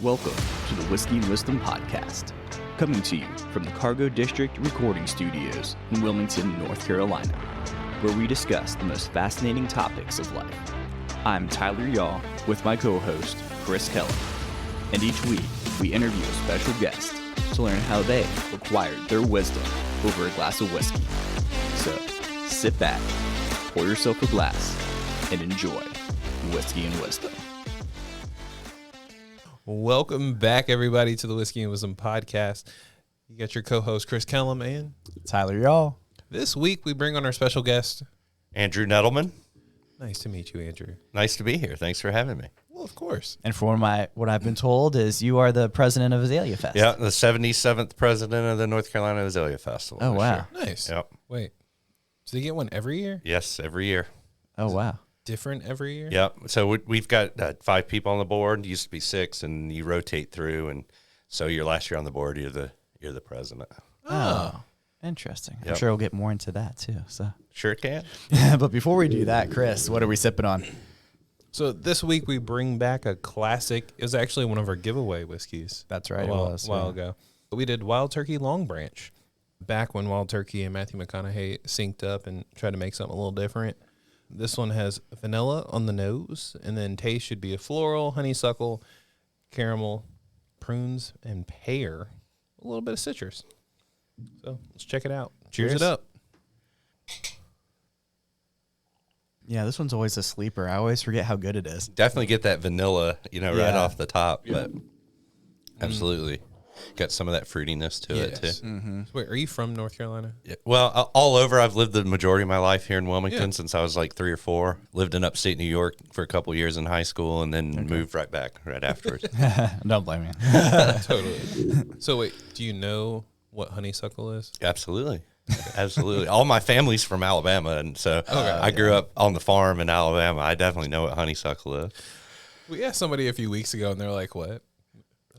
Welcome to the Whiskey and Wisdom Podcast, coming to you from the Cargo District Recording Studios in Wilmington, North Carolina, where we discuss the most fascinating topics of life. I'm Tyler Yaw with my co-host, Chris Keller, and each week we interview a special guest to learn how they acquired their wisdom over a glass of whiskey. So, sit back, pour yourself a glass, and enjoy Whiskey and Wisdom. Welcome back, everybody, to the Whiskey and Wisdom Podcast. You got your co-host, Chris Kellum, and Tyler Yaw. This week, we bring on our special guest, Andrew Nettleman. Nice to meet you, Andrew. Nice to be here. Thanks for having me. Well, of course. And for what I've been told is you are the president of Azalea Fest. Yeah, the 77th president of the North Carolina Azalea Festival. Oh, wow. Year. Nice. Yep. Wait, do they get one every year? Yes, every year. Oh, wow. Different every year? Yep. So we've got 5 people on the board. It used to be 6, and you rotate through. And so your last year on the board, you're the president. Oh, interesting. Yep. I'm sure we'll get more into that, too. So, Sure can. but before we do that, Chris, what are we sipping on? So this week, we bring back a classic. It was actually one of our giveaway whiskeys. That's right. A while ago. We did Wild Turkey Long Branch. Back when Wild Turkey and Matthew McConaughey synced up and tried to make something a little different. This one has vanilla on the nose, and then taste should be a floral, honeysuckle, caramel, prunes, and pear. A little bit of citrus. So let's check it out. Cheers it up. Yeah, this one's always a sleeper. I always forget how good it is. Definitely get that vanilla, right Yeah. off the top. But absolutely. Got some of that fruitiness to it, too. Mm-hmm. So wait, are you from North Carolina? Yeah. Well, all over. I've lived the majority of my life here in Wilmington Yeah. since I was like 3 or 4. Lived in upstate New York for a couple years in high school, and then moved right back right afterwards. Don't blame me. Totally. So wait, do you know what honeysuckle is? Absolutely. Absolutely. All my family's from Alabama, and so I grew up on the farm in Alabama. I definitely know what honeysuckle is. We asked somebody a few weeks ago, and they're like, what?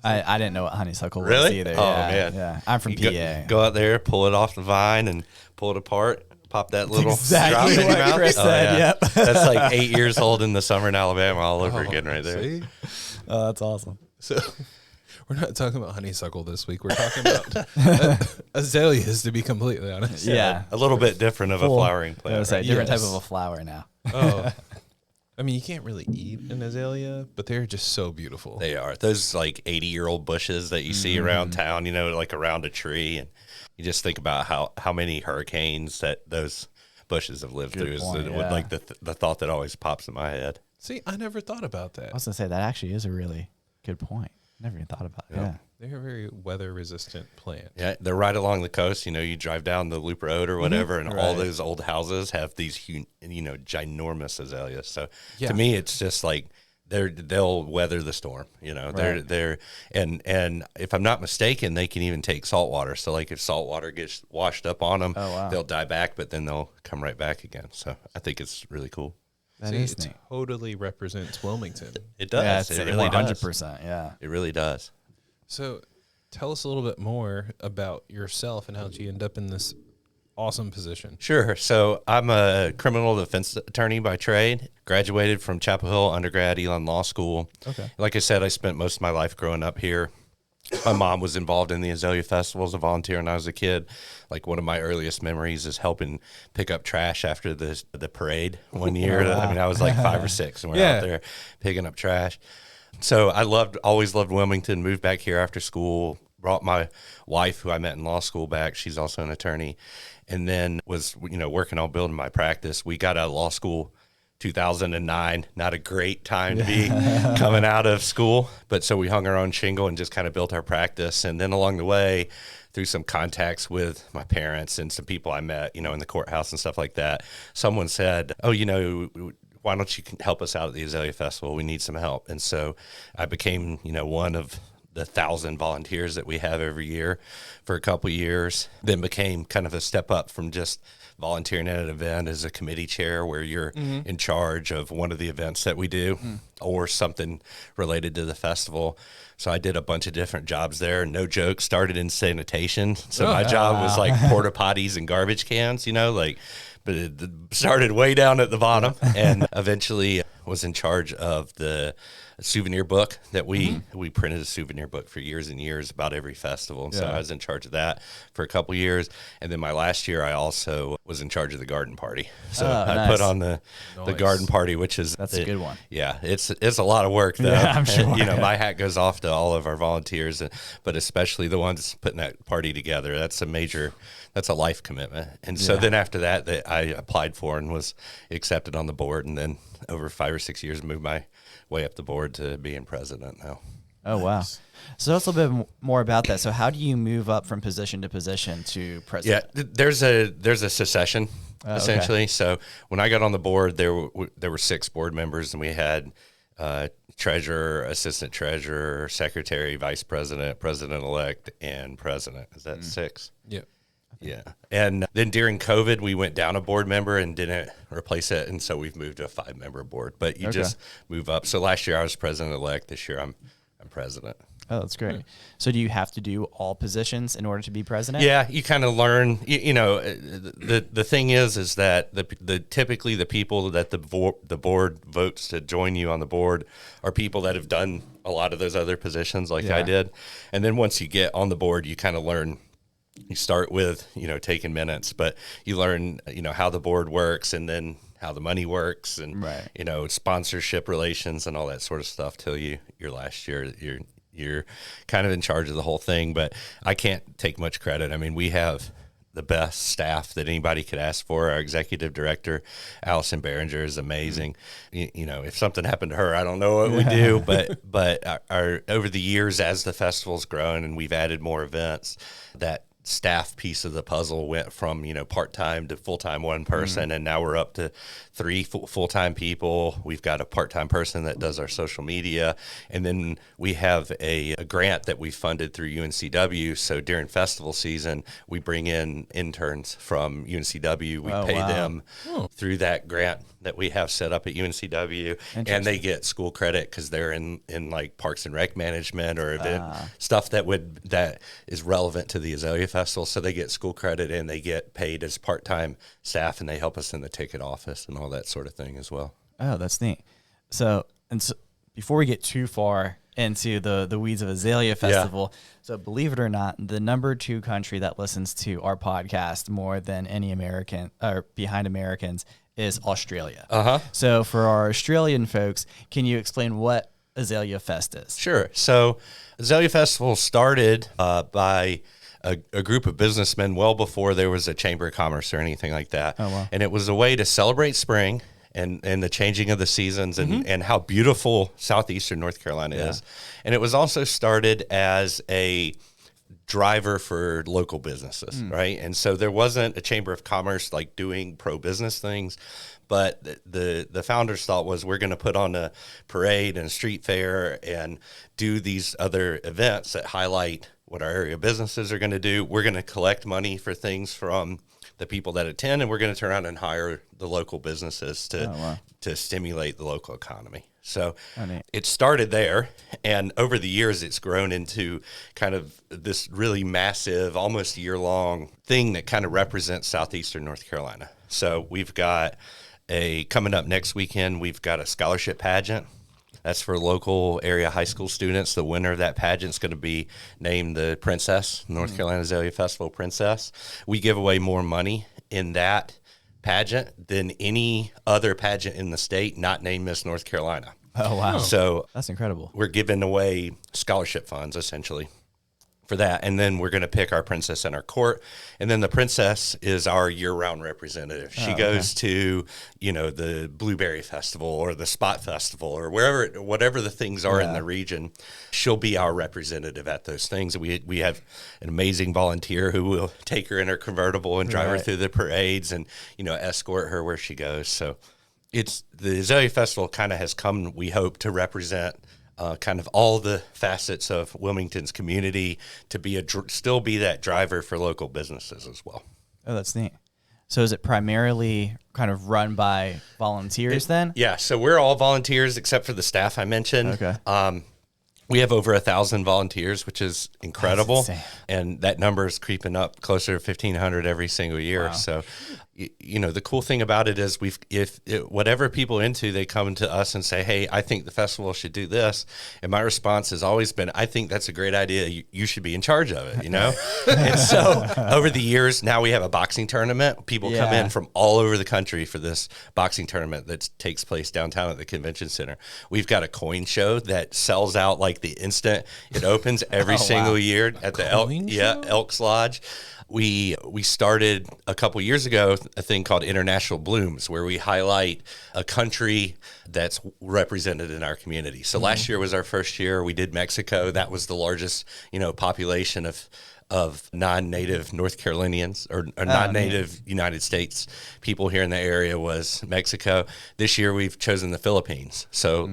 I didn't know what honeysuckle was Really? either. Oh, Yeah, man. Yeah. I'm from You PA. go out there, pull it off the vine, and pull it apart. Pop that little Exactly drop in your what mouth. Chris said, yep. That's like 8 years old in the summer in Alabama all over again right there. See? Oh, that's awesome. So we're not talking about honeysuckle this week. We're talking about azaleas, to be completely honest. Yeah. A little bit different of a flowering I plant. was say right? different Yes. type of a flower now. Oh, I mean, you can't really eat an azalea, but they're just so beautiful. They are. Those like 80-year-old bushes that you see around town, like around a tree. And you just think about how many hurricanes that those bushes have lived through. point, Is yeah. like the thought that always pops in my head. See, I never thought about that. I was going to say that actually is a really good point. Never even thought about it. Yeah. They're a very weather-resistant plant. Yeah, they're right along the coast. You drive down the Loop Road or whatever, and all Right. those old houses have these, ginormous azaleas. So Yeah. to me, it's just like they'll weather the storm. They're and if I'm not mistaken, they can even take salt water. So like if salt water gets washed up on them, wow. they'll die back, but then they'll come right back again. So I think it's really cool. That See, is it neat. totally represents Wilmington. It does. Yeah, It really does. 100%. Yeah. It really does. So tell us a little bit more about yourself and how did you end up in this awesome position? Sure. So I'm a criminal defense attorney by trade. Graduated from Chapel Hill undergrad, Elon Law School. Okay. Like I said, I spent most of my life growing up here. My mom was involved in the Azalea Festival as a volunteer when I was a kid. Like one of my earliest memories is helping pick up trash after the parade one year. wow. I mean, I was like 5 or 6 and we're Yeah. out there picking up trash. So I always loved Wilmington, moved back here after school, brought my wife, who I met in law school, back. She's also an attorney. And then was, working on building my practice. We got out of law school 2009, not a great time to be coming out of school. But so we hung our own shingle and just kind of built our practice. And then along the way, through some contacts with my parents and some people I met, in the courthouse and stuff like that, someone said, why don't you help us out at the Azalea Festival? We need some help. And so I became, one of the 1,000 volunteers that we have every year for a couple of years, then became kind of a step up from just volunteering at an event as a committee chair where you're in charge of one of the events that we do or something related to the festival. So I did a bunch of different jobs there. No joke, started in sanitation. So my job was like porta potties and garbage cans, but it started way down at the bottom and eventually was in charge of the souvenir book that we printed a souvenir book for years and years about every festival. And so I was in charge of that for a couple years. And then my last year, I also was in charge of the garden party. So I put on the garden party, which is That's a good one. Yeah, it's a lot of work though. Yeah, I'm sure. And, my hat goes off to all of our volunteers, but especially the ones putting that party together. That's a life commitment. And so then after that I applied for and was accepted on the board, and then over 5 or 6 years moved my way up the board to being president now. Oh, wow. So tell us a little bit more about that. So how do you move up from position to position to president? Yeah, there's a succession essentially. Okay. So when I got on the board, there were 6 board members, and we had treasurer, assistant treasurer, secretary, vice president, president-elect, and president. Is that 6? Yep. Yeah. And then during COVID, we went down a board member and didn't replace it. And so we've moved to a 5-member board, but you just move up. So last year I was president-elect. This year I'm president. Oh, that's great. So do you have to do all positions in order to be president? Yeah, you kind of learn, the thing is that typically the people that the board votes to join you on the board are people that have done a lot of those other positions like I did. And then once you get on the board, you kind of learn. You start with, taking minutes, but you learn, how the board works, and then how the money works, and, sponsorship relations and all that sort of stuff till your last year. You're kind of in charge of the whole thing, but I can't take much credit. I mean, we have the best staff that anybody could ask for. Our executive director, Allison Behringer, is amazing. If something happened to her, I don't know what we do, but our over the years, as the festival's grown and we've added more events, that staff piece of the puzzle went from part-time to full-time one person, and now we're up to 3 full-time people. We've got a part-time person that does our social media, and then we have a grant that we funded through UNCW. So during festival season, we bring in interns from UNCW. We pay them through that grant that we have set up at UNCW, and they get school credit because they're in like Parks and Rec management or event stuff that is relevant to the Azalea Festival. So they get school credit and they get paid as part-time staff, and they help us in the ticket office and all that sort of thing as well. Oh, that's neat. So before we get too far into the weeds of Azalea Festival, so believe it or not, the number 2 country that listens to our podcast more than any American or behind Americans is Australia. So for our Australian folks, can you explain what Azalea Fest is? Sure. So Azalea Festival started by a group of businessmen well before there was a Chamber of Commerce or anything like that. Oh, wow. And it was a way to celebrate spring and the changing of the seasons and how beautiful southeastern North Carolina is. And it was also started as a driver for local businesses, right? And so there wasn't a Chamber of Commerce like doing pro-business things, but the founders thought was we're going to put on a parade and a street fair and do these other events that highlight what our area businesses are going to do. We're going to collect money for things from the people that attend, and we're going to turn around and hire the local businesses to stimulate the local economy. So it started there, and over the years, it's grown into kind of this really massive, almost year-long thing that kind of represents southeastern North Carolina. So we've got coming up next weekend, we've got a scholarship pageant. That's for local area high school students. The winner of that pageant is going to be named the Princess, North Carolina Azalea Festival Princess. We give away more money in that pageant than any other pageant in the state not named Miss North Carolina. Oh, wow. So that's incredible. We're giving away scholarship funds, essentially, for that. And then we're going to pick our princess in our court. And then the princess is our year-round representative. She goes to, the Blueberry Festival or the Spot Festival or whatever the things are in the region. She'll be our representative at those things. We have an amazing volunteer who will take her in her convertible and drive her through the parades and, escort her where she goes. So the Azalea Festival kind of has come, we hope, to represent kind of all the facets of Wilmington's community, to be still be that driver for local businesses as well. Oh, that's neat. So is it primarily kind of run by volunteers then? Yeah, so we're all volunteers except for the staff I mentioned. Okay. We have over 1,000 volunteers, which is incredible. That's insane. And that number is creeping up closer to 1,500 every single year. Wow. So, the cool thing about it is whatever people are into, they come to us and say, hey, I think the festival should do this. And my response has always been, I think that's a great idea. You should be in charge of it, And so over the years, now we have a boxing tournament. People come in from all over the country for this boxing tournament that takes place downtown at the convention center. We've got a coin show that sells out like the instant it opens every single year at the Elks Lodge. We started a couple years ago a thing called International Blooms, where we highlight a country that's represented in our community. So last year was our first year. We did Mexico. That was the largest, population of non-native North Carolinians or non-native United States people here in the area was Mexico. This year we've chosen the Philippines. So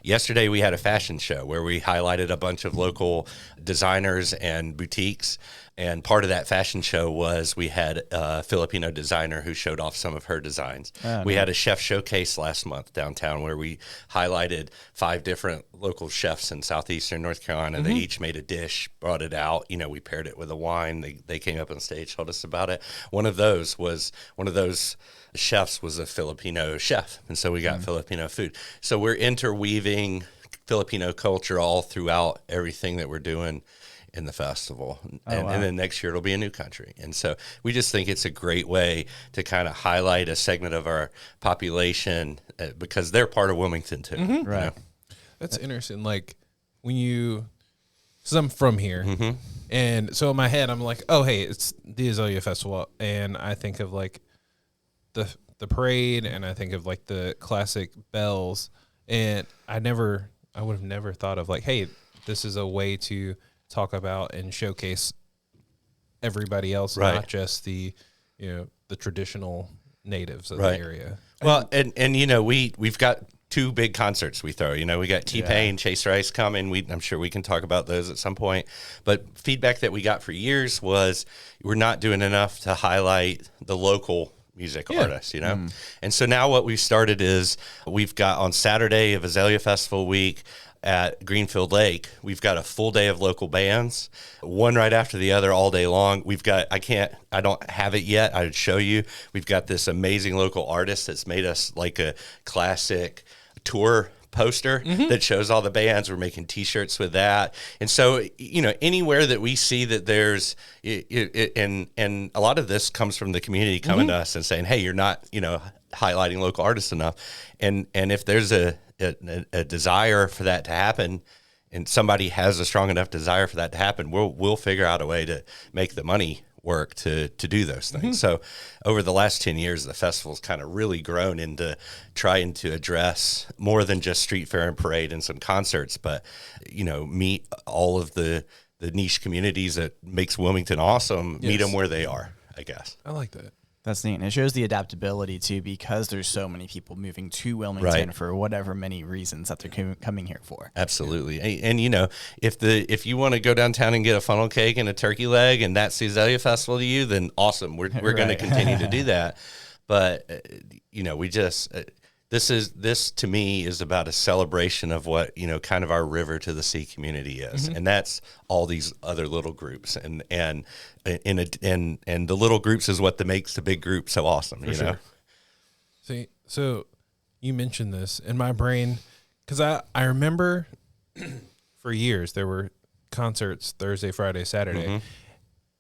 yesterday we had a fashion show where we highlighted a bunch of local designers and boutiques. And part of that fashion show was we had a Filipino designer who showed off some of her designs. We had a chef showcase last month downtown where we highlighted 5 different local chefs in southeastern North Carolina. They each made a dish, brought it out. We paired it with a wine. They came up on stage, told us about it. One of those chefs was a Filipino chef. And so we got Filipino food. So we're interweaving Filipino culture all throughout everything that we're doing in the festival. And then next year it'll be a new country. And so we just think it's a great way to kind of highlight a segment of our population because they're part of Wilmington too. Right. That's interesting. Like because I'm from here, and so in my head I'm like, oh hey, it's the Azalea Festival, and I think of like the parade, and I think of like the classic bells, and I would have never thought of like, hey, this is a way to talk about and showcase everybody else, not just the traditional natives of the area. Well, and we've got 2 big concerts we throw. We got T-Pain, Chase Rice coming. I'm sure we can talk about those at some point. But feedback that we got for years was we're not doing enough to highlight the local music artists, And so now what we've started is we've got on Saturday of Azalea Festival week at Greenfield Lake, we've got a full day of local bands, one right after the other all day long. We've got, I don't have it yet. I'd show you. We've got this amazing local artist that's made us like a classic tour poster that shows all the bands. We're making T-shirts with that. And so, anywhere that we see that there's, and a lot of this comes from the community coming to us and saying, hey, you're not, highlighting local artists enough. And if there's a desire for that to happen, and somebody has a strong enough desire for that to happen, we'll figure out a way to make the money work to do those things. So over the last 10 years, the festival's kind of really grown into trying to address more than just street fair and parade and some concerts, but meet all of the niche communities that makes Wilmington awesome, meet them where they are, I guess. I like that. That's neat. And it shows the adaptability too, because there's so many people moving to Wilmington for whatever many reasons that they're coming here for. Absolutely. And if you want to go downtown and get a funnel cake and a turkey leg and that's the Azalea Festival to you, then awesome. We're going to continue to do that. But we just this to me is about a celebration of what kind of our river to the sea community is, and that's all these other little groups, and the little groups is what makes the big group so awesome. For sure. See, so you mentioned this in my brain because I remember for years there were concerts Thursday, Friday, Saturday.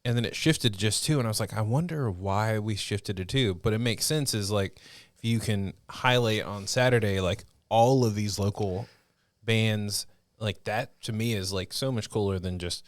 And then it shifted to just 2, and I was like, I wonder why we shifted to 2. But it makes sense is like if you can highlight on Saturday like all of these local bands, like that to me is like so much cooler than just,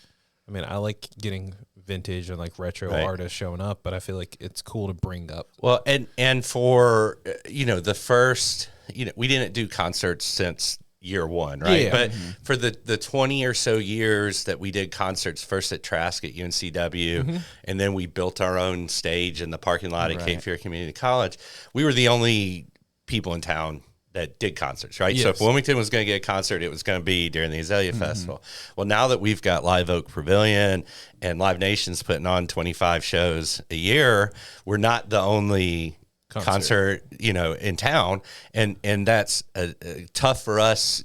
I like getting vintage and like retro artists showing up, but I feel like it's cool to bring up. Well, and for the first, we didn't do concerts since year 1, right? Yeah. But for the 20 or so years that we did concerts, first at Trask at UNCW, and then we built our own stage in the parking lot at Cape Fear Community College, we were the only people in town that did concerts, right? Yes. So if Wilmington was going to get a concert, it was going to be during the Azalea Festival. Well, now that we've got Live Oak Pavilion and Live Nation's putting on 25 shows a year, we're not the only concert, in town. And that's tough for us,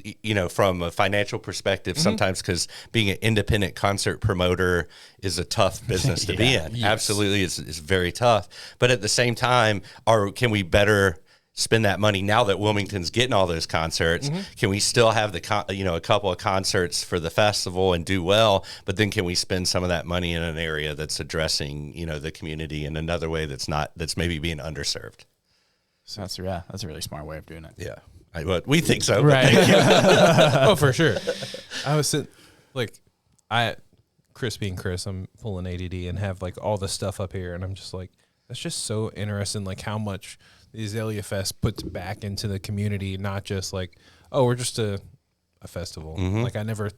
from a financial perspective sometimes, because being an independent concert promoter is a tough business to be in. Yes. Absolutely. It's very tough. But at the same time, can we better spend that money now that Wilmington's getting all those concerts? Can we still have a couple of concerts for the festival and do well, but then can we spend some of that money in an area that's addressing, the community in another way that's maybe being underserved? So that's a really smart way of doing it. Yeah. We think so. Right. Oh, for sure. I was sitting, Chris being Chris, I'm pulling ADD and have all the stuff up here. And I'm just that's just so interesting. How much the Azalea Fest puts back into the community, not just we're just a festival. I never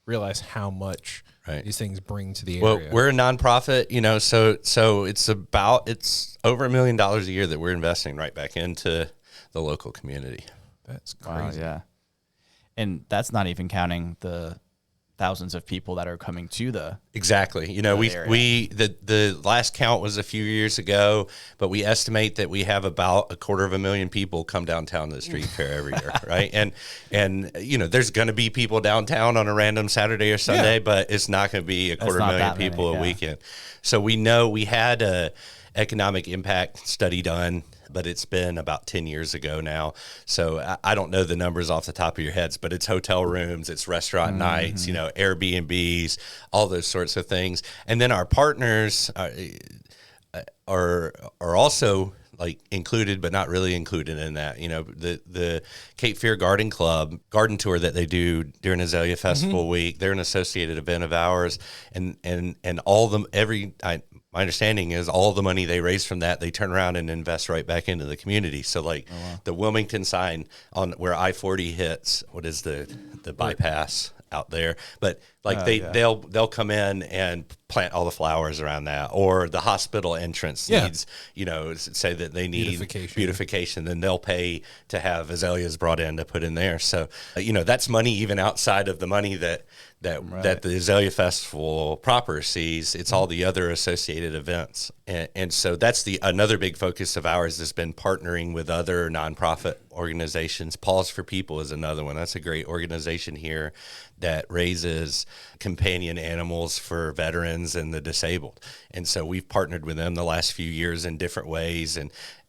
realized how much these things bring to the area. Well, we're a nonprofit, so it's over $1 million a year that we're investing right back into the local community. That's crazy. Wow, yeah. And that's not even counting the thousands of people that are coming to the exactly. The last count was a few years ago, but we estimate that we have about 250,000 people come downtown to the street fair every year, right? And there's going to be people downtown on a random Saturday or Sunday, but it's not going to be 250,000 people a weekend. So we know we had a economic impact study done, but it's been about 10 years ago now. So I don't know the numbers off the top of your heads, but it's hotel rooms, it's restaurant nights, Airbnbs, all those sorts of things. And then our partners are also included, but not really included in that. The Cape Fear Garden Club garden tour that they do during Azalea Festival week, they're an associated event of ours, and all them my understanding is all the money they raise from that, they turn around and invest right back into the community. So the Wilmington sign on where I-40 hits, what is the bypass out there? But they'll come in and plant all the flowers around that, or the hospital entrance needs, say that they need beautification, then they'll pay to have azaleas brought in to put in there. So, that's money even outside of the money that the Azalea Festival proper sees. It's all the other associated events. And so that's another big focus of ours has been partnering with other nonprofit organizations. Paws for People is another one. That's a great organization here that raises companion animals for veterans and the disabled. And so we've partnered with them the last few years in different ways.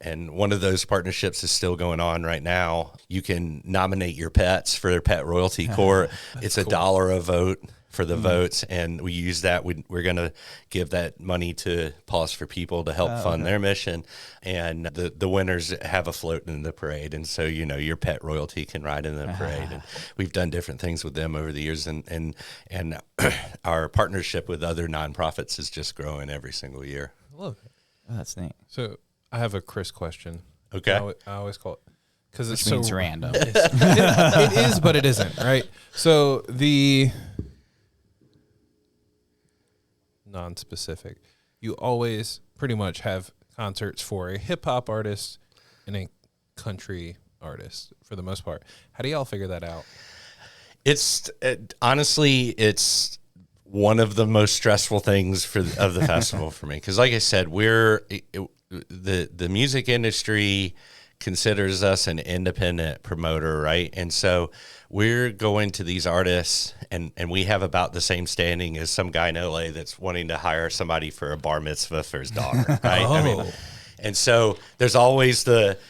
And one of those partnerships is still going on right now. You can nominate your pets for their pet royalty court. It's cool. $1 a vote for the votes, and we use that. We're going to give that money to Paws for People to help fund their mission, and the winners have a float in the parade, and so your pet royalty can ride in the parade. And we've done different things with them over the years, and our partnership with other nonprofits is just growing every single year. I love it. Oh, that's neat. So I have a Chris question. Okay, I always call it because it's so random. It is, but it isn't, right? So the non-specific, you always pretty much have concerts for a hip-hop artist and a country artist for the most part. How do y'all figure that out? Honestly, it's one of the most stressful things of the festival for me, because like I said, the music industry considers us an independent promoter, right? And so we're going to these artists, and we have about the same standing as some guy in LA that's wanting to hire somebody for a bar mitzvah for his daughter, right? And so there's always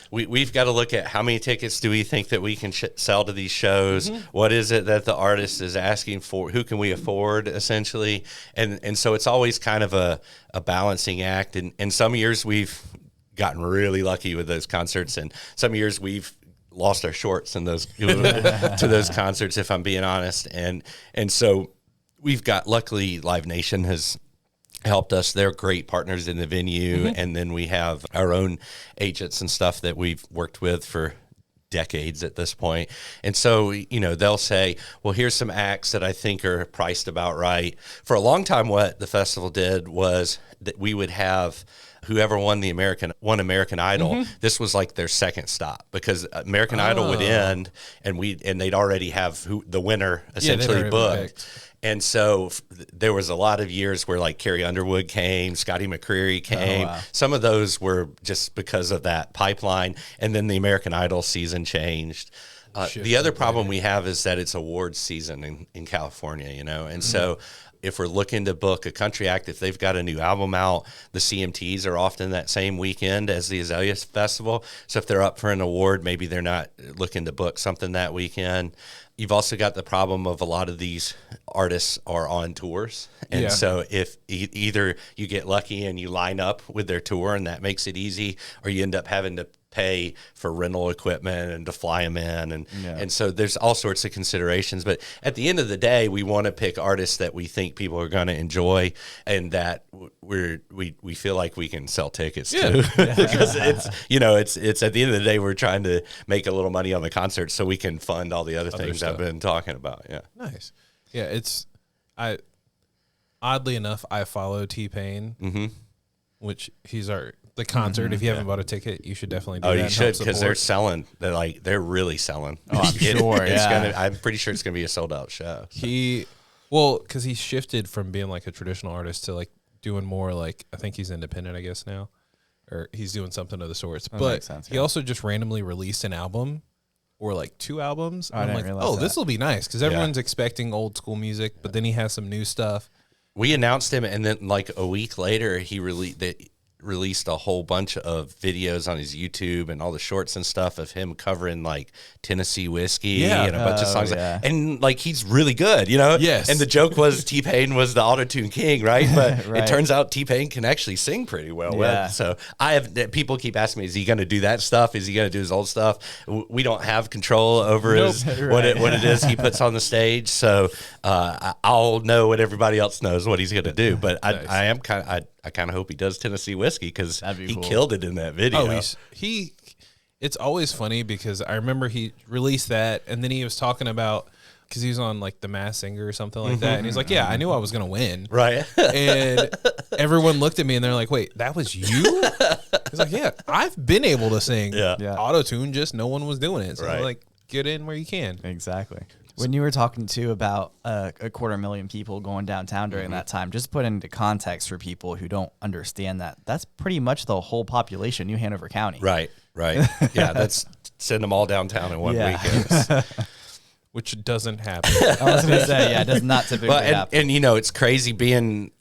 we've got to look at how many tickets do we think that we can sell to these shows? What is it that the artist is asking for? Who can we afford, essentially? And so it's always kind of a balancing act. And some years we've gotten really lucky with those concerts, and some years we've lost our shorts in those to those concerts, if I'm being honest. And so we've got, luckily, Live Nation has helped us. They're great partners in the venue. And then we have our own agents and stuff that we've worked with for decades at this point. And so, they'll say, well, here's some acts that I think are priced about right. For a long time, what the festival did was that we would have whoever won American Idol, this was like their second stop, because American Idol would end and they'd already have the winner essentially booked. And so there was a lot of years where like Carrie Underwood came, Scotty McCreery came. wow. Some of those were just because of that pipeline. And then the American Idol season changed. The other problem we have is that it's awards season in California, you know, and so if we're looking to book a country act, if they've got a new album out, the CMTs are often that same weekend as the Azalea Festival. So if they're up for an award, maybe they're not looking to book something that weekend. You've also got the problem of a lot of these artists are on tours. And so if either you get lucky and you line up with their tour and that makes it easy, or you end up having to pay for rental equipment and to fly them in. And so there's all sorts of considerations. But at the end of the day, we want to pick artists that we think people are going to enjoy and that we feel like we can sell tickets to. Because it's at the end of the day, we're trying to make a little money on the concert so we can fund all the other things stuff. I've been talking about. Yeah. Nice. Yeah, oddly enough, I follow T-Pain, which he's the concert. If you haven't bought a ticket, you should definitely do that. Oh, you should, because because they're selling. They're really selling. Oh, I'm sure. I'm pretty sure it's gonna be a sold out show. So. Because he shifted from being like a traditional artist to like doing more like, I think he's independent, I guess now, or he's doing something of the sorts. That But makes sense, he also just randomly released an album. Or like 2 albums. I I'm didn't like, realize that. this will be nice because everyone's expecting old school music, but then he has some new stuff. We announced him, and then like a week later, he released a whole bunch of videos on his YouTube and all the shorts and stuff of him covering like Tennessee whiskey and a bunch of songs. Yeah. And like he's really good, you know? Yes. And the joke was T-Pain was the auto-tune king, right? But Right. it turns out T-Pain can actually sing pretty well. Yeah. So people keep asking me, is he going to do that stuff? Is he going to do his old stuff? We don't have control over what it is he puts on the stage. So I'll know what everybody else knows what he's going to do. But Nice. I kind of hope he does Tennessee whiskey because That'd be he cool. killed it in that video. Oh, it's always funny because I remember he released that and then he was talking about, because he was on like The Masked Singer or something like that. And he's like, I knew I was going to win. Right. And everyone looked at me and they're like, wait, that was you? He's like, yeah, I've been able to sing auto-tune, just no one was doing it. So Right. like, get in where you can. Exactly. When you were talking too about a 250,000 people going downtown during that time, just put into context for people who don't understand that's pretty much the whole population, New Hanover County. Right. Yeah, that's send them all downtown in one weekend. Which doesn't happen. I was going to say, it does not typically happen. And you know, it's crazy being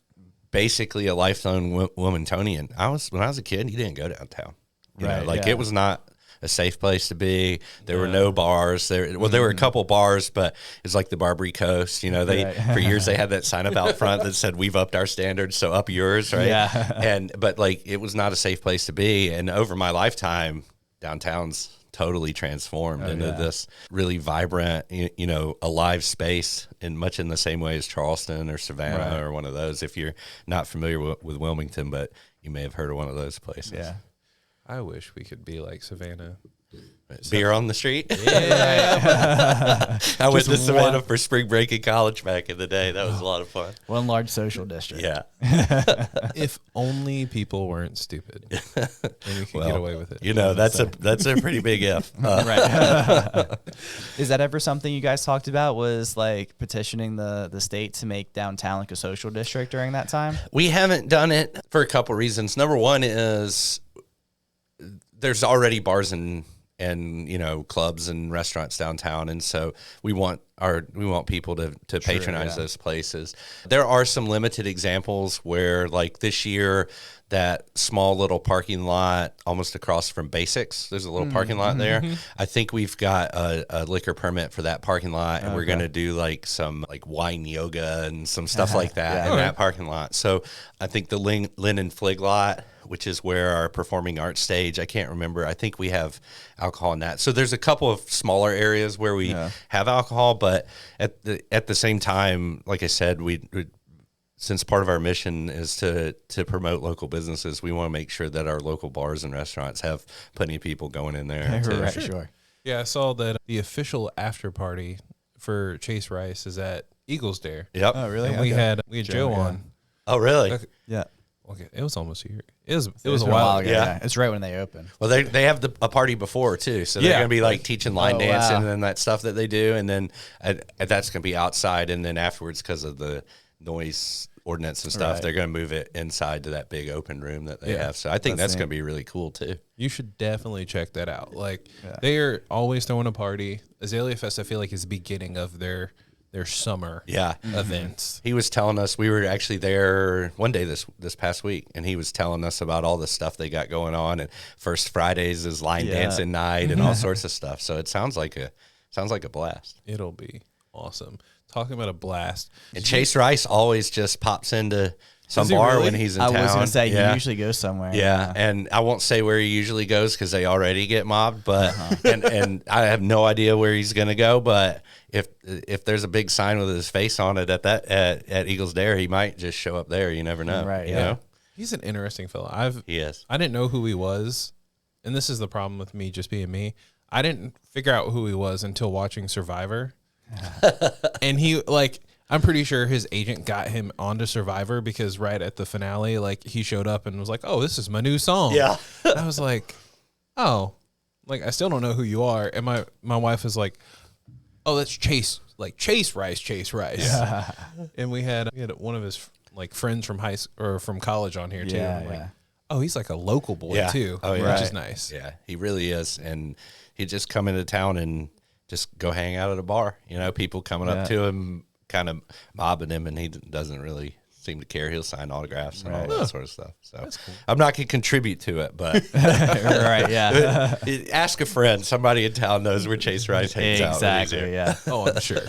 basically a lifelong Wilmingtonian. When I was a kid, you didn't go downtown. You know, it was not a safe place to be. There were no bars there. Well, there were a couple bars, but it's like the Barbary Coast. You know, for years they had that sign up out front that said, "We've upped our standards, so up yours." Right. Yeah. But like it was not a safe place to be. And over my lifetime, downtown's totally transformed into this really vibrant, you know, alive space, much in the same way as Charleston or Savannah or one of those. If you're not familiar with Wilmington, but you may have heard of one of those places. Yeah. I wish we could be like Savannah. Beer on the street. Yeah. I went to Savannah for spring break in college back in the day. That was a lot of fun. One large social district. Yeah. If only people weren't stupid, then we could get away with it. You know, that's a pretty big if. Right. Is that ever something you guys talked about, was like petitioning the state to make downtown like a social district during that time? We haven't done it for a couple reasons. Number one is there's already bars and you know, clubs and restaurants downtown, and so we want people to patronize those places. There are some limited examples where, like this year, that small little parking lot almost across from Basics, there's a little parking lot there. I think we've got a liquor permit for that parking lot, and we're going to do like some like wine yoga and some stuff like that in that parking lot. So I think the Linen Flig lot, which is where our performing arts stage, I can't remember. I think we have alcohol in that. So there's a couple of smaller areas where we have alcohol, but at the same time, like I said, we since part of our mission is to promote local businesses, we want to make sure that our local bars and restaurants have plenty of people going in there. Right, sure. Yeah, I saw that the official after party for Chase Rice is at Eagles Dare. Yep. Oh, really? And we had Joe on. Oh, really? Yeah. Okay, it was almost a year. It was It a while ago. ago. Yeah. It's right when they open. Well, they have a party before too, so they're Yeah. gonna be like teaching line Oh, dancing wow. and then that stuff that they do, and then that's gonna be outside, and then afterwards because of the noise ordinance and stuff, Right. they're gonna move it inside to that big open room that they Yeah. have. So I think that's neat. gonna be really cool too. You should definitely check that out. Like they are always throwing a party. Azalea Fest, I feel like, is the beginning of their summer Yeah. events. He was telling us, we were actually there one day this past week, and he was telling us about all the stuff they got going on. And First Fridays is line Yeah. dancing night and all sorts of stuff. So it sounds like a blast. It'll be awesome. Talking about a blast. And Chase Rice always just pops into some Does he bar really? when he's in I town. was going to say, yeah. he usually goes somewhere. Yeah, and I won't say where he usually goes because they already get mobbed. But and I have no idea where he's going to go. But if there's a big sign with his face on it at Eagles Dare, he might just show up there. You never know. Right, You yeah. know? He's an interesting fellow. He is. I didn't know who he was, and this is the problem with me just being me. I didn't figure out who he was until watching Survivor. And he, like, I'm pretty sure his agent got him onto Survivor because right at the finale, like, he showed up and was like, "Oh, this is my new song." Yeah. And I was like, "Oh, like, I still don't know who you are." And my wife was like, "Oh, that's Chase, like Chase Rice. And we had one of his like friends from from college on here too. Yeah, I'm like, yeah. oh, he's like a local boy Yeah. too, Oh, yeah. which is Right. nice. Yeah, he really is. And he'd just come into town and just go hang out at a bar. You know, people coming up to him, kind of mobbing him, and he doesn't really seem to care. He'll sign autographs and all that sort of stuff. So I'm not going to contribute to it, but Right, yeah. ask a friend. Somebody in town knows where Chase Rice hangs out. when he's Exactly, here. yeah. Oh, I'm sure.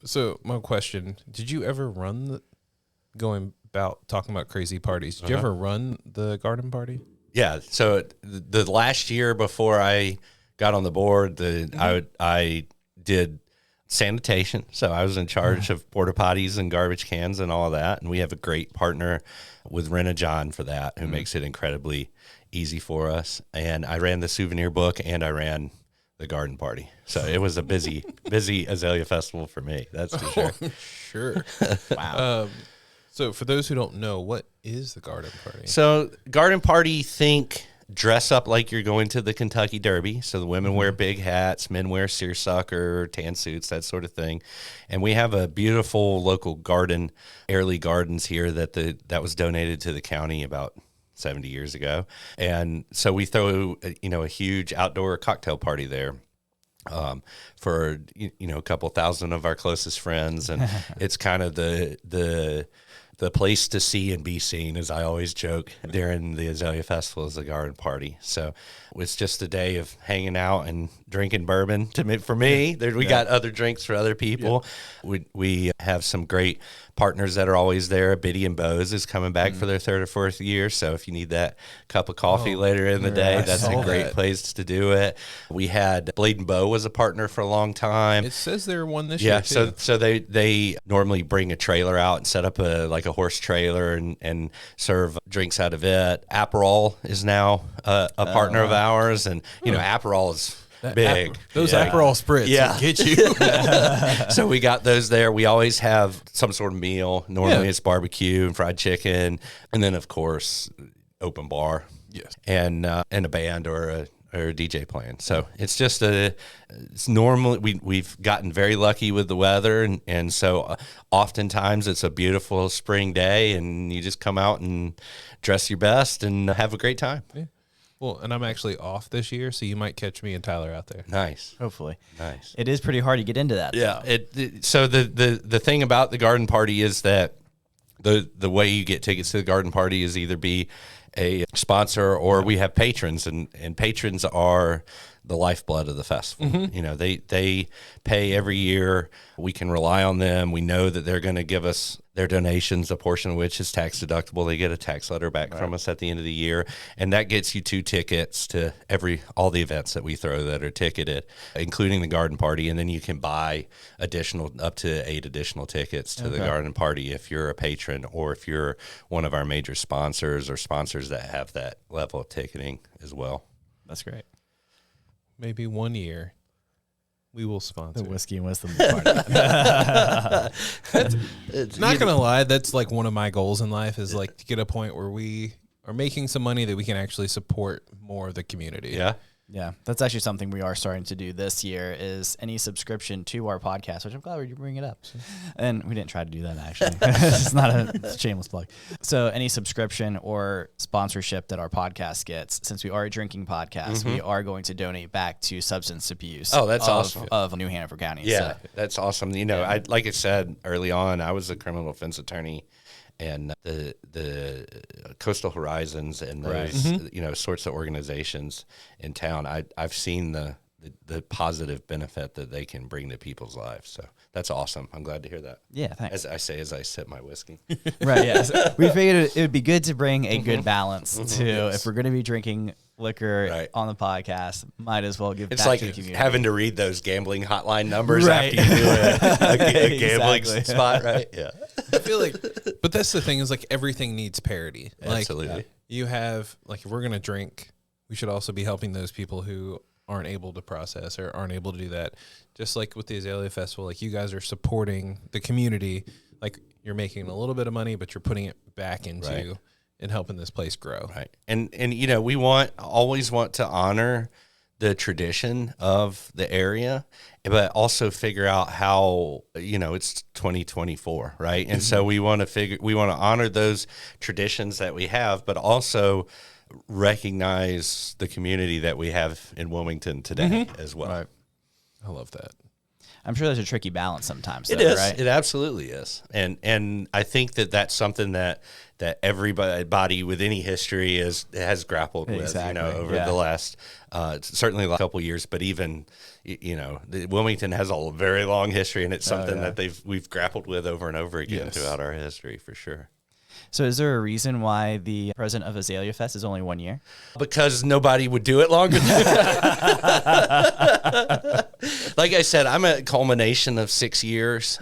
So my question: did you ever run going about talking about crazy parties? Did you ever run the garden party? Yeah. So the last year before I got on the board, I did sanitation. So I was in charge of porta potties and garbage cans and all of that. And we have a great partner with Rena John for that, who makes it incredibly easy for us. And I ran the souvenir book and I ran the garden party. So it was a busy Azalea Festival for me. That's for sure. Sure. Wow. So for those who don't know, what is the garden party? So garden party, think dress up like you're going to the Kentucky Derby. So the women wear big hats, men wear seersucker, tan suits, that sort of thing. And we have a beautiful local garden, Airlie Gardens here that was donated to the county about 70 years ago. And so we throw a huge outdoor cocktail party there. For a couple thousand of our closest friends, and it's kind of the place to see and be seen, as I always joke during the Azalea Festival, is the garden party. So it's just a day of hanging out and drinking bourbon. For me, we got other drinks for other people. We have some great partners that are always there. Biddy and Bose is coming back for their third or fourth year. So if you need that cup of coffee later in the day, that's a great place to do it. We had Blade and Bow was a partner for a long time. It says they're one this Yeah, year too. so they normally bring a trailer out and set up a horse trailer and serve drinks out of it. Aperol is now a partner of ours, and Aperol is big. Those Aperol spritz will get you. So we got those there. We always have some sort of meal. Normally it's barbecue and fried chicken, and then of course open bar. Yes. And a band or a DJ playing. So it's just it's normally we've gotten very lucky with the weather, and so oftentimes it's a beautiful spring day, and you just come out and dress your best and have a great time. Yeah. Well, and I'm actually off this year, so you might catch me and Tyler out there. Nice. Hopefully. Nice. It is pretty hard to get into that. Yeah. So the thing about the garden party is that the way you get tickets to the garden party is either be a sponsor or we have patrons, and patrons are the lifeblood of the festival. Mm-hmm. They pay every year. We can rely on them. We know that they're going to give us their donations, a portion of which is tax deductible. They get a tax letter back from us at the end of the year, and that gets you 2 tickets to all the events that we throw that are ticketed, including the garden party. And then you can buy up to 8 additional tickets to the garden party if you're a patron or if you're one of our major sponsors or sponsors that have that level of ticketing as well. That's great. Maybe one year we will sponsor The whiskey and wisdom party. Not gonna lie, that's like one of my goals in life is like to get a point where we are making some money that we can actually support more of the community. Yeah. Yeah, that's actually something we are starting to do this year is any subscription to our podcast, which I'm glad you bring it up. And we didn't try to do that, actually. It's not a shameless plug. So any subscription or sponsorship that our podcast gets, since we are a drinking podcast, we are going to donate back to substance abuse. Oh, that's awesome. Of New Hanover County. Yeah, So, that's awesome. You know, like I said early on, I was a criminal defense attorney, and the Coastal Horizons and those you know sorts of organizations in town, I've seen the positive benefit that they can bring to people's lives. So that's awesome. I'm glad to hear that. yeah, thanks. As I say, as I sip my whiskey. Right, yes. We figured it would be good to bring a good balance to if we're going to be drinking liquor on the podcast, might as well give It's back like to the community. having to read those gambling hotline numbers Right. after you do a gambling Exactly. spot, right? Yeah, I feel like, but that's the thing is like everything needs parity. absolutely. Like you have like if we're gonna drink, we should also be helping those people who aren't able to process or aren't able to do that. Just like with the Azalea Festival, like you guys are supporting the community. Like you're making a little bit of money, but you're putting it back into and helping this place grow. Right. And you know, we always want to honor the tradition of the area, but also figure out how, you know, it's 2024, right? And so we want to honor those traditions that we have, but also recognize the community that we have in Wilmington today as well. Right. I love that. I'm sure there's a tricky balance sometimes. It though, is. right? It absolutely is. And I think that's something that everybody with any history has grappled with, you know, over the last certainly the last couple of years, but even you know, Wilmington has a very long history, and it's something that we've grappled with over and over again throughout our history for sure. So is there a reason why the president of Azalea Fest is only 1 year? Because nobody would do it longer than like I said, I'm a culmination of 6 years,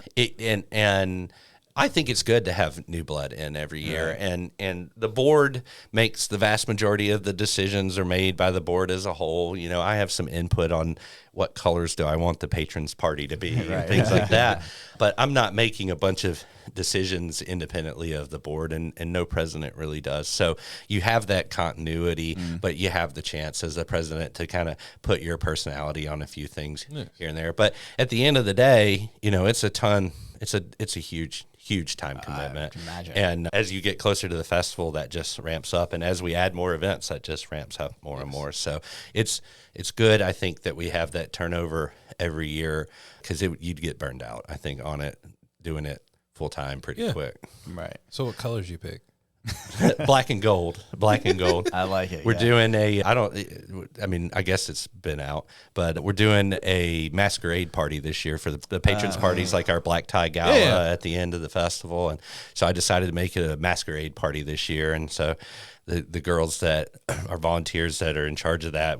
and I think it's good to have new blood in every year, and the board makes the vast majority of the decisions are made by the board as a whole. You know, I have some input on what colors do I want the patrons party to be, and things like that, but I'm not making a bunch of decisions independently of the board, and no president really does. So you have that continuity, but you have the chance as the president to kind of put your personality on a few things here and there. But at the end of the day, you know, it's a huge time commitment. can imagine. And as you get closer to the festival, that just ramps up. And as we add more events, that just ramps up more and more. So it's good, I think, that we have that turnover every year, because you'd get burned out, I think, on it, doing it full time pretty quick. Right. So what colors you pick? Black and gold. I like it. We're doing I guess it's been out, but we're doing a masquerade party this year for the patrons parties, like our black tie gala at the end of the festival. And so I decided to make it a masquerade party this year. And so the girls that are volunteers that are in charge of that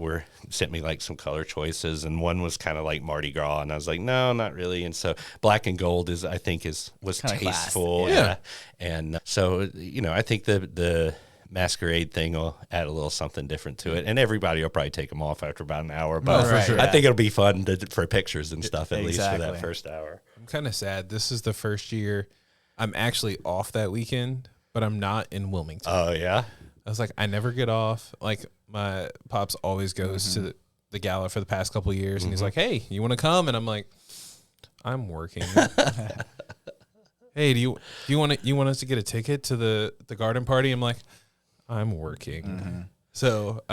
sent me like some color choices, and one was kind of like Mardi Gras, and I was like, no, not really. And so black and gold was kinda tasteful. class. Yeah. And so, you know, I think the masquerade thing will add a little something different to it, and everybody will probably take them off after about an hour, but for sure. I think it'll be fun for pictures and stuff, at least for Exactly. that first hour. I'm kind of sad. This is the first year I'm actually off that weekend, but I'm not in Wilmington. Oh yeah. I was like, I never get off. Like my pops always goes to the gala for the past couple of years, and he's like, "Hey, you want to come?" And I'm like, "I'm working." Hey, do you want us to get a ticket to the garden party? I'm like, I'm working. So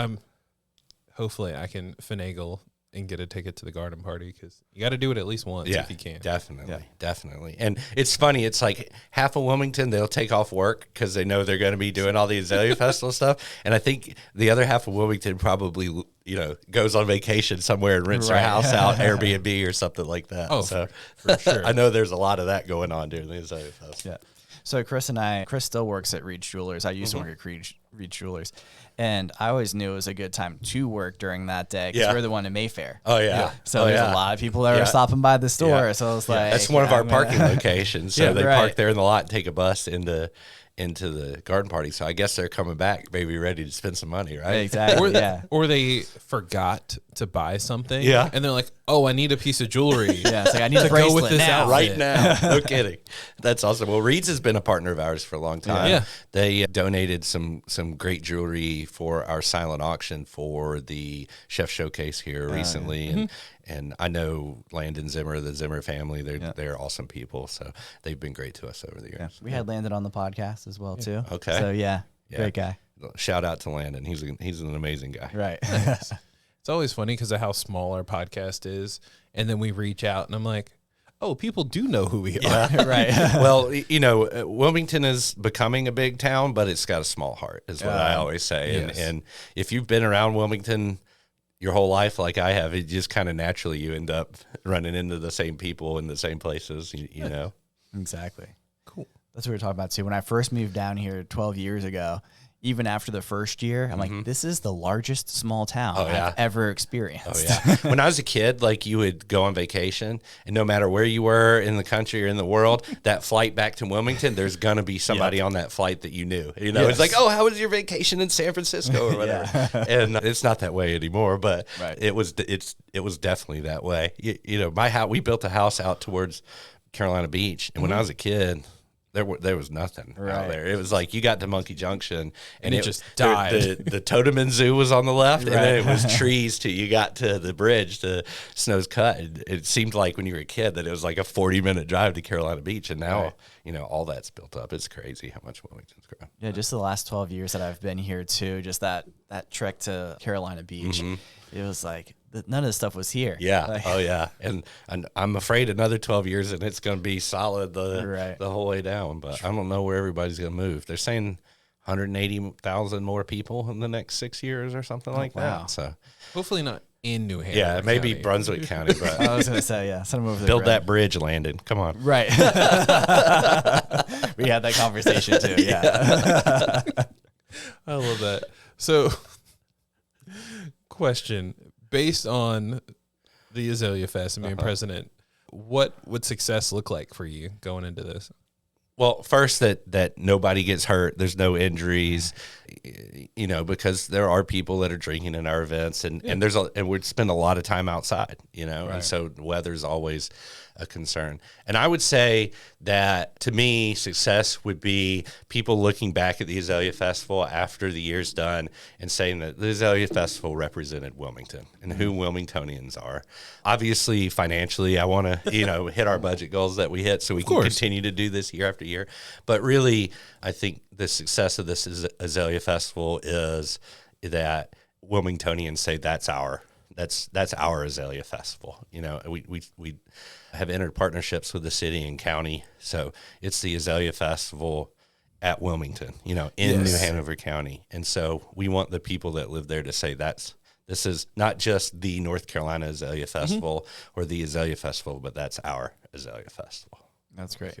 hopefully I can finagle and get a ticket to the garden party, because you got to do it at least once if you can. Definitely. And it's funny, it's like half of Wilmington, they'll take off work because they know they're going to be doing all the Azalea Festival stuff. And I think the other half of Wilmington probably, you know, goes on vacation somewhere and rents their house out, Airbnb or something like that. Oh, so for sure. I know there's a lot of that going on during the Azalea Festival. Yeah. So Chris still works at Reach Jewelers. I used to work at Reach Jewelers, and I always knew it was a good time to work during that day, because we're the one in Mayfair. Oh yeah. So there's a lot of people that are stopping by the store. So it's like that's one of our parking locations. So they park there in the lot and take a bus into into the garden party. So I guess they're coming back, maybe ready to spend some money, right? Exactly. Yeah. Or they forgot to buy something. Yeah. And they're like, oh, I need a piece of jewelry. Yeah. It's like, I need To a go bracelet with this now. outfit. Right now. No kidding. That's awesome. Well, Reed's has been a partner of ours for a long time. Yeah. They donated some great jewelry for our silent auction for the Chef Showcase here recently. And I know Landon Zimmer, the Zimmer family, they're awesome people. So they've been great to us over the years. Yeah. We had Landon on the podcast as well, too. Okay. So, yeah. Great guy. Shout out to Landon. He's an amazing guy. Right. It's always funny because of how small our podcast is. And then we reach out and I'm like, oh, people do know who we are. Right. Well, Wilmington is becoming a big town, but it's got a small heart, is what I always say. Yes. And if you've been around Wilmington your whole life like I have, it just kind of naturally you end up running into the same people in the same places, you know? Exactly. Cool. That's what we were talking about, too. When I first moved down here 12 years ago, even after the first year, I'm like, this is the largest small town I've ever experienced. Oh, yeah. When I was a kid, like you would go on vacation, and no matter where you were in the country or in the world, that flight back to Wilmington, there's going to be somebody on that flight that you knew. You know, It's like, oh, how was your vacation in San Francisco or whatever? And it's not that way anymore, but it was definitely that way. You know, my house, we built a house out towards Carolina Beach, and when I was a kid, there was nothing out there. It was like you got to Monkey Junction and it just died. The Toteman Zoo was on the left, and then it was trees till you got to the bridge to Snow's Cut. It seemed like when you were a kid that it was like a 40-minute drive to Carolina Beach, and now all that's built up. It's crazy how much Wilmington's grown. Yeah, just the last 12 years that I've been here too, just that trek to Carolina Beach, it was like none of this stuff was here. Yeah. Like, Oh yeah. And I'm afraid another 12 years and it's going to be solid the whole way down. But I don't know where everybody's going to move. They're saying 180,000 more people in the next 6 years or something like that. So Hopefully not in New Hampshire. yeah, maybe County. Brunswick County. But I was going to say, send them over the build that bridge, Landon. Come on. Right. We had that conversation too. Yeah. I love that. So, question. Based on the Azalea Fest and being president, what would success look like for you going into this? Well, first that nobody gets hurt. There's no injuries, because there are people that are drinking in our events, and we spend a lot of time outside, and so weather's always a concern. And I would say that to me, success would be people looking back at the Azalea Festival after the year's done and saying that the Azalea Festival represented Wilmington and who Wilmingtonians are. Obviously, financially, I want to, hit our budget goals that we hit so we can continue to do this year after year. But really, I think the success of this Azalea Festival is that Wilmingtonians say that's our Azalea Festival. We have entered partnerships with the city and county, so it's the Azalea Festival at Wilmington, in New Hanover County, and so we want the people that live there to say this is not just the North Carolina Azalea Festival or the Azalea Festival, but that's our Azalea Festival. That's great.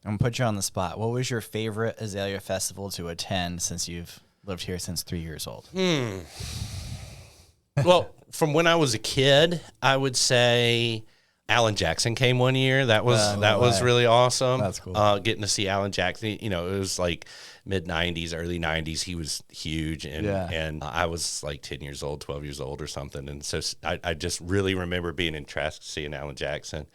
I'm going to put you on the spot. What was your favorite Azalea Festival to attend since you've lived here since 3 years old? Well, from when I was a kid, I would say Alan Jackson came one year. That was really awesome. That's cool. Getting to see Alan Jackson, it was like mid-90s, early 90s. He was huge, and I was like 10 years old, 12 years old or something. And so I just really remember being in Trask seeing Alan Jackson.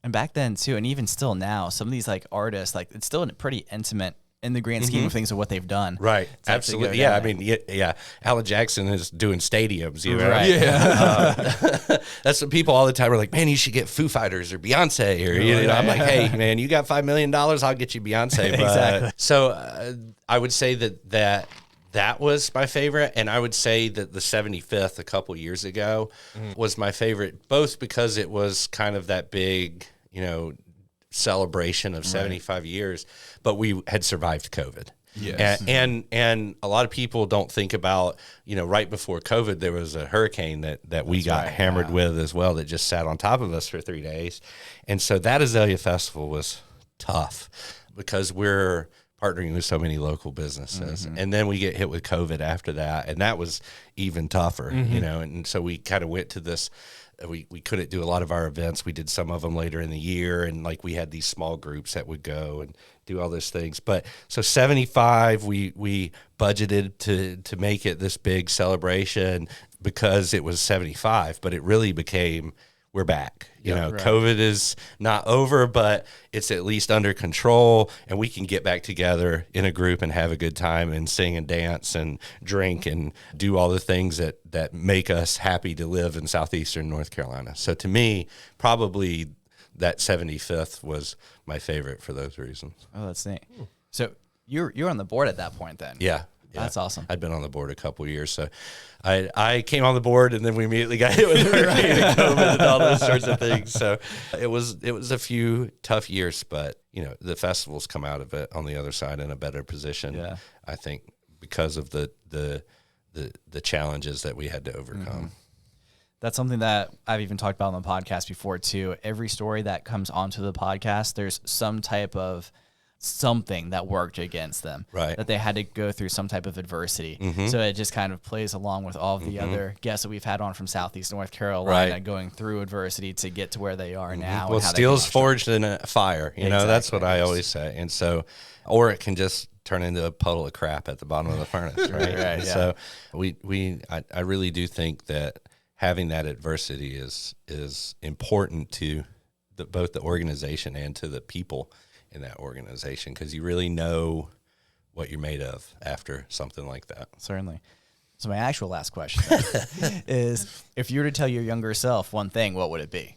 And back then too, and even still now, some of these like artists, like it's still pretty intimate in the grand scheme of things of what they've done. Right. Absolutely. Yeah. I mean, yeah. Alan Jackson is doing stadiums, Right. Yeah. That's what people all the time are like, man, you should get Foo Fighters or Beyonce or, I'm like, hey, man, you got $5 million, I'll get you Beyonce. But, Exactly. So I would say that was my favorite. And I would say that the 75th a couple years ago was my favorite, both because it was kind of that big, celebration of 75 years, but we had survived COVID. Yes. And a lot of people don't think about, right before COVID, there was a hurricane that we got hammered with as well that just sat on top of us for 3 days. And so that Azalea Festival was tough because we're partnering with so many local businesses. And then we get hit with COVID after that. And that was even tougher, and so we kind of went to this. We couldn't do a lot of our events. We did some of them later in the year, and like we had these small groups that would go and do all those things. But so 75, we budgeted to make it this big celebration because it was 75, but it really became, we're back. You know, right. COVID is not over, but it's at least under control, and we can get back together in a group and have a good time and sing and dance and drink and do all the things that make us happy to live in southeastern North Carolina. So to me, probably that 75th was my favorite for those reasons. Oh, that's neat. So you're on the board at that point then? Yeah. That's awesome. I'd been on the board a couple of years, so I came on the board, and then we immediately got hit with hurricane and COVID and all those sorts of things. So it was a few tough years, but you know, the festivals come out of it on the other side in a better position. Yeah. I think because of the challenges that we had to overcome. Mm-hmm. That's something that I've even talked about on the podcast before too. Every story that comes onto the podcast, there's some type of something that worked against them, Right. that they had to go through some type of adversity. Mm-hmm. So it just kind of plays along with all of the other guests that we've had on from Southeast North Carolina, Right. going through adversity to get to where they are now. Well, and how they steel's become strong. forged in a fire. You know, that's what I always say. And so, or it can just turn into a puddle of crap at the bottom of the furnace. Right. Right, And yeah. so I really do think that having that adversity is important to both the organization and to the people in that organization, because you really know what you're made of after something like that. Certainly. So my actual last question is, if you were to tell your younger self one thing, what would it be?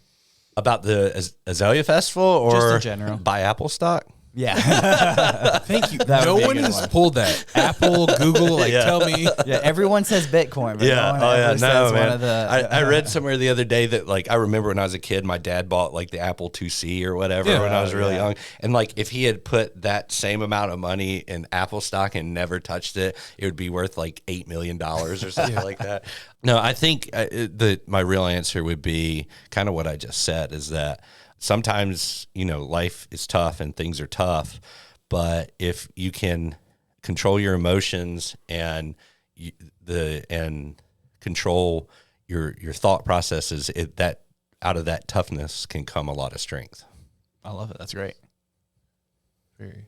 About the Azalea Festival, or Just in general. buy Apple stock? Yeah. Thank you. That No would be a one good has one. pulled that. Apple, Google, tell me. Yeah. Everyone says Bitcoin, but no one ever says no, one man. of the. I read somewhere the other day that, like, I remember when I was a kid, my dad bought like the Apple IIc or whatever Yeah. when I was really young, and like if he had put that same amount of money in Apple stock and never touched it, it would be worth like $8 million or something like that. No, I think my real answer would be kind of what I just said, is that sometimes, you know, life is tough and things are tough, but if you can control your emotions and control your thought processes, that out of that toughness can come a lot of strength. I love it. That's great. Very,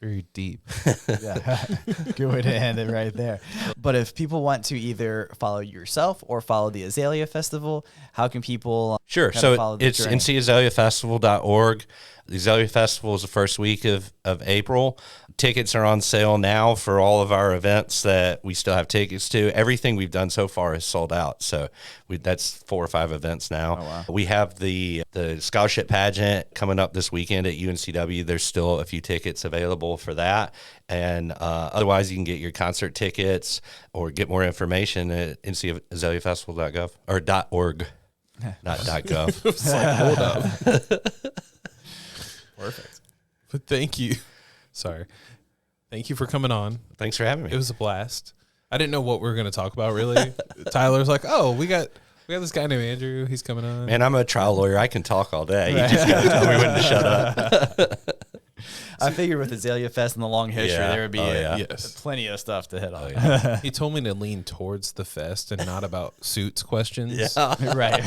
very deep. Yeah. Good way to end it right there. But if people want to either follow yourself or follow the Azalea Festival, how can people Sure. kind of follow So the it's journey? ncazaleafestival.org. The Azalea Festival is the first week of April. Tickets are on sale now for all of our events that we still have tickets to. Everything we've done so far is sold out. So that's 4 or 5 events now. Oh, wow. We have the scholarship pageant coming up this weekend at UNCW. There's still a few tickets available for that. And otherwise, you can get your concert tickets or get more information at ncazaleafestival.gov or .org, not .gov. It's like, hold up. Perfect. But thank you. Sorry. Thank you for coming on. Thanks for having me. It was a blast. I didn't know what we were going to talk about, really. Tyler's like, oh, we got this guy named Andrew. He's coming on. Man, I'm a trial lawyer. I can talk all day. You just got to tell me when to shut up. I figured with Azalea Fest and the long history, Yeah. there would be Oh, yeah. Yes. plenty of stuff to hit on. He told me to lean towards the fest and not about suits questions. Right.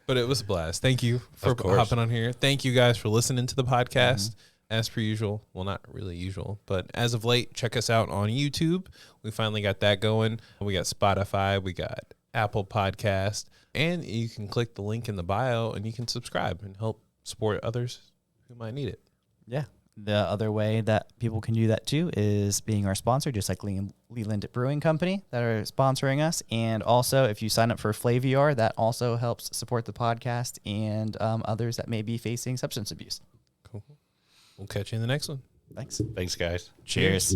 But it was a blast. Thank you for Of course. hopping on here. Thank you guys for listening to the podcast. As per usual, well, not really usual, but as of late, check us out on YouTube. We finally got that going. We got Spotify, we got Apple Podcast, and you can click the link in the bio and you can subscribe and help support others who might need it. Yeah. The other way that people can do that too is being our sponsor, just like Leland Brewing Company that are sponsoring us. And also, if you sign up for Flaviar, that also helps support the podcast and others that may be facing substance abuse. Cool. We'll catch you in the next one. Thanks. Thanks, guys. Cheers.